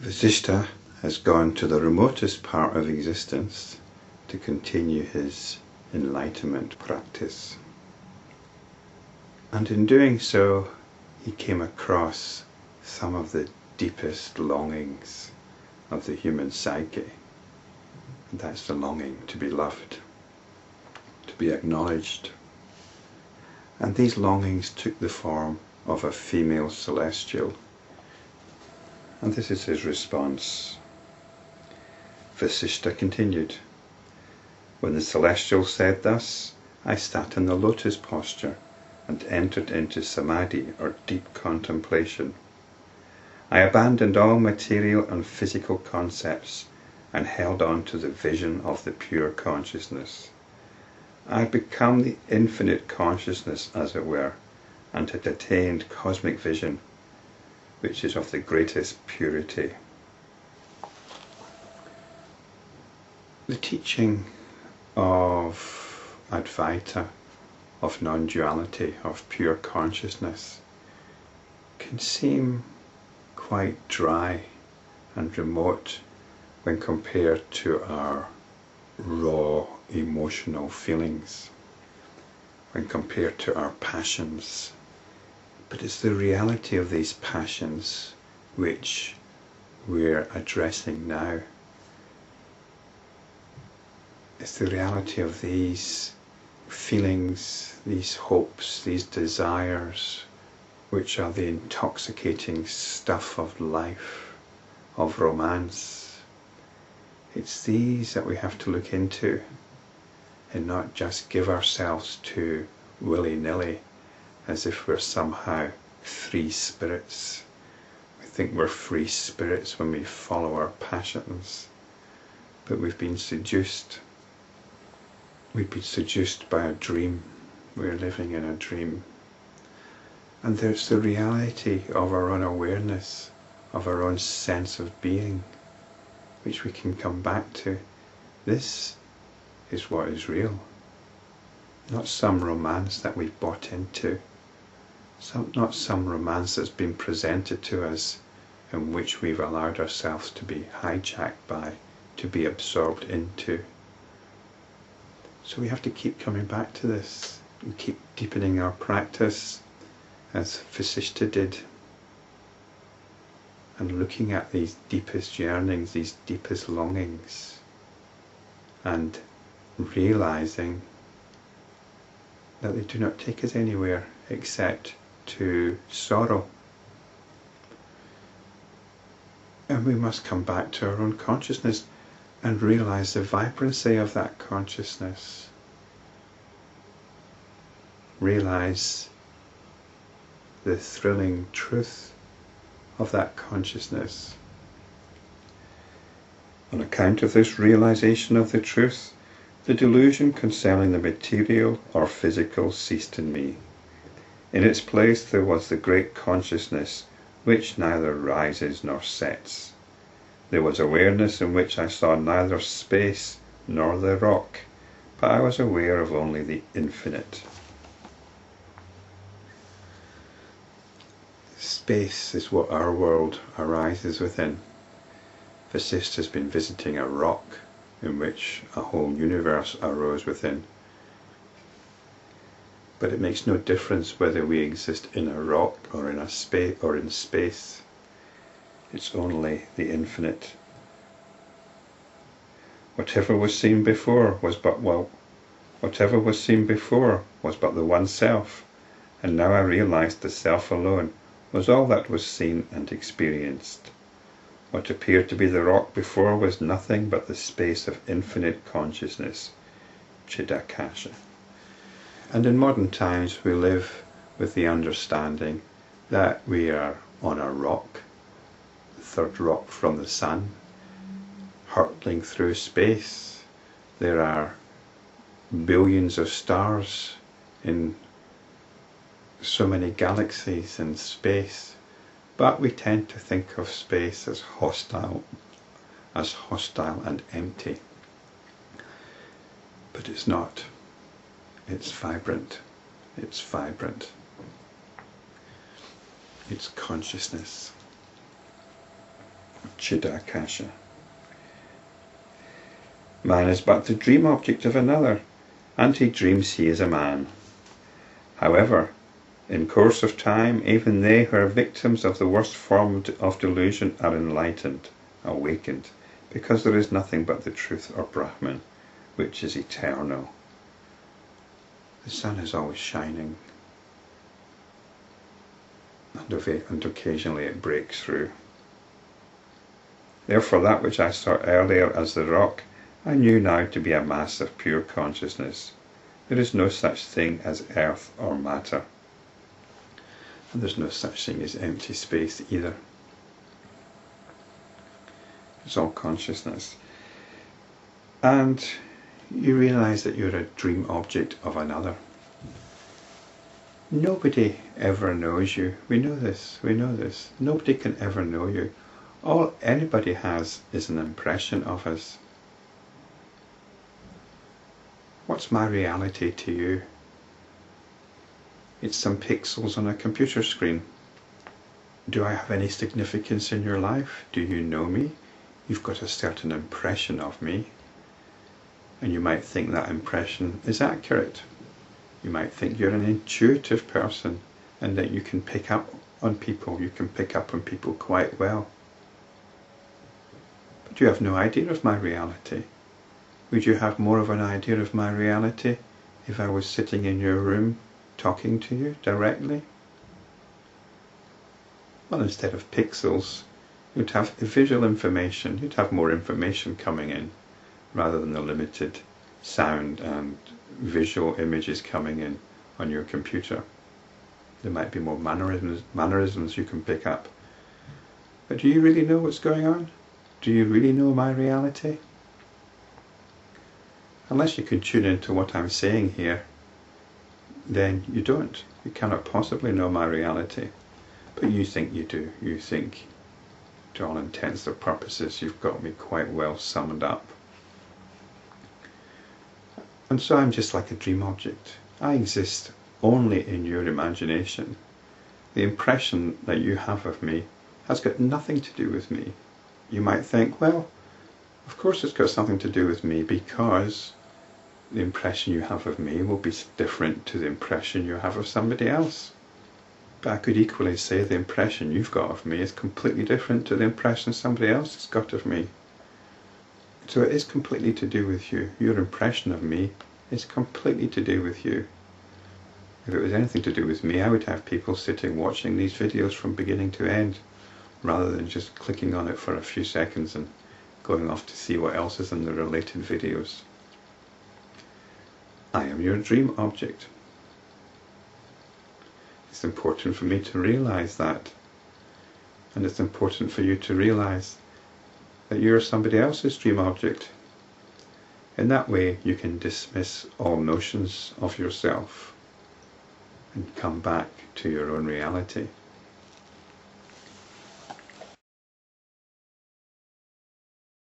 Vasishta has gone to the remotest part of existence to continue his enlightenment practice. And in doing so, he came across some of the deepest longings of the human psyche. And that's the longing to be loved, to be acknowledged. And these longings took the form of a female celestial. And this is his response. Vasishta continued, "When the celestial said thus, I sat in the lotus posture and entered into samadhi, or deep contemplation. I abandoned all material and physical concepts and held on to the vision of the pure consciousness. I had become the infinite consciousness, as it were, and had attained cosmic vision, which is of the greatest purity." The teaching of Advaita, of non-duality, of pure consciousness, can seem quite dry and remote when compared to our raw emotional feelings, when compared to our passions. But it's the reality of these passions which we're addressing now. It's the reality of these feelings, these hopes, these desires, which are the intoxicating stuff of life, of romance. It's these that we have to look into and not just give ourselves to willy-nilly, as if we're somehow free spirits. We think we're free spirits when we follow our passions, but we've been seduced. We've been seduced by a dream. We're living in a dream. And there's the reality of our own awareness, of our own sense of being, which we can come back to. This is what is real, not some romance that we've bought into, not some romance that's been presented to us in which we've allowed ourselves to be hijacked by, to be absorbed into. So we have to keep coming back to this and keep deepening our practice, as Vasishta did, and looking at these deepest yearnings, these deepest longings, and realizing that they do not take us anywhere except to sorrow. And we must come back to our own consciousness and realize the vibrancy of that consciousness. Realize the thrilling truth of that consciousness. On account of this realization of the truth, the delusion concerning the material or physical ceased in me. In its place there was the great consciousness which neither rises nor sets. There was awareness in which I saw neither space nor the rock, but I was aware of only the infinite. Space is what our world arises within. Vasistha has been visiting a rock in which a whole universe arose within. But it makes no difference whether we exist in a rock or in a space or in space. It's only the infinite. Whatever was seen before was but the one self, and now I realized the self alone was all that was seen and experienced. What appeared to be the rock before was nothing but the space of infinite consciousness, Chidakasha. And in modern times we live with the understanding that we are on a rock, the third rock from the sun, hurtling through space. There are billions of stars in so many galaxies in space, but we tend to think of space as hostile and empty. But it's not. It's vibrant. It's vibrant. It's consciousness. Chidakasha. Man is but the dream object of another, and he dreams he is a man. However, in course of time, even they who are victims of the worst form of delusion are enlightened, awakened, because there is nothing but the truth or Brahman, which is eternal. The sun is always shining, and occasionally it breaks through. Therefore that which I saw earlier as the rock, I knew now to be a mass of pure consciousness. There is no such thing as earth or matter. And there's no such thing as empty space either. It's all consciousness. And you realize that you're a dream object of another. Nobody ever knows you. We know this. Nobody can ever know you. All anybody has is an impression of us. What's my reality to you? It's some pixels on a computer screen. Do I have any significance in your life? Do you know me? You've got a certain impression of me. And you might think that impression is accurate. You might think you're an intuitive person and that you can pick up on people. You can pick up on people quite well. But you have no idea of my reality. Would you have more of an idea of my reality if I was sitting in your room talking to you directly? Well, instead of pixels, you'd have visual information. You'd have more information coming in rather than the limited sound and visual images coming in on your computer. There might be more mannerisms you can pick up. But do you really know what's going on? Do you really know my reality? Unless you can tune into what I'm saying here, then you don't. You cannot possibly know my reality. But you think you do. You think, to all intents and purposes, you've got me quite well summed up. And so I'm just like a dream object. I exist only in your imagination. The impression that you have of me has got nothing to do with me. You might think, well, of course it's got something to do with me, because the impression you have of me will be different to the impression you have of somebody else. But I could equally say the impression you've got of me is completely different to the impression somebody else has got of me. So it is completely to do with you. Your impression of me is completely to do with you. If it was anything to do with me, I would have people sitting watching these videos from beginning to end, rather than just clicking on it for a few seconds and going off to see what else is in the related videos. I am your dream object. It's important for me to realize that. And it's important for you to realize that you're somebody else's dream object. In that way, you can dismiss all notions of yourself and come back to your own reality.